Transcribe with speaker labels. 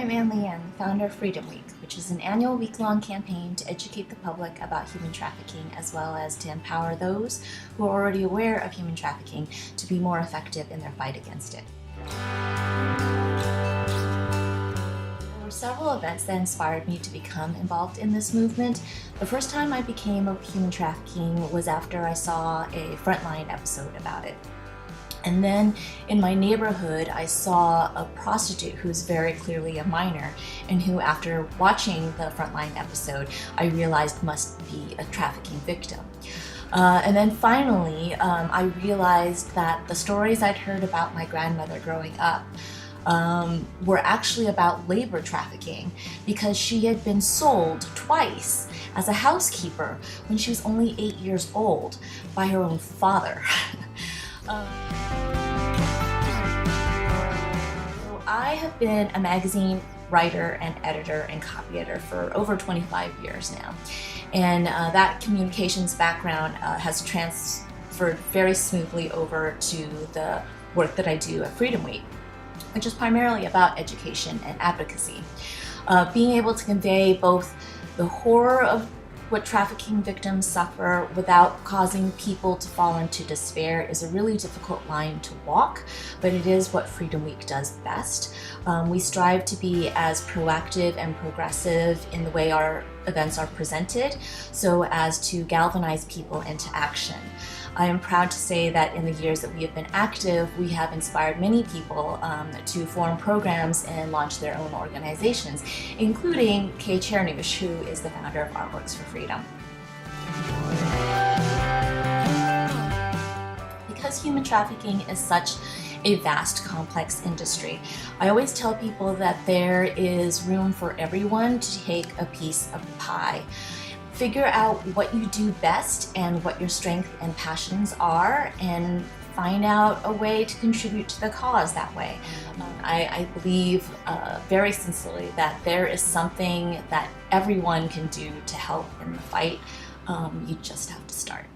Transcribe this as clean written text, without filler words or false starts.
Speaker 1: I'm Ann Lien, founder of Freedom Week, which is an annual week-long campaign to educate the public about human trafficking, as well as to empower those who are already aware of human trafficking to be more effective in their fight against it. There were several events that inspired me to become involved in this movement. The first time I became a human trafficking was after I saw a Frontline episode about it. And then in my neighborhood, I saw a prostitute who's very clearly a minor and who, after watching the Frontline episode, I realized must be a trafficking victim. And then finally, I realized that the stories I'd heard about my grandmother growing up were actually about labor trafficking, because she had been sold twice as a housekeeper when she was only 8 years old by her own father. I have been a magazine writer and editor and copy editor for over 25 years now. And that communications background has transferred very smoothly over to the work that I do at Freedom Week, which is primarily about education and advocacy. Being able to convey both the horror of what trafficking victims suffer without causing people to fall into despair is a really difficult line to walk, but it is what Freedom Week does best. We strive to be as proactive and progressive in the way our events are presented, so as to galvanize people into action. I am proud to say that in the years that we have been active, we have inspired many people to form programs and launch their own organizations, including Kay Chernush, who is the founder of ArtWorks for Freedom. Because human trafficking is such a vast, complex industry, I always tell people that there is room for everyone to take a piece of the pie. Figure out what you do best and what your strengths and passions are, and find out a way to contribute to the cause that way. I believe very sincerely that there is something that everyone can do to help in the fight. You just have to start.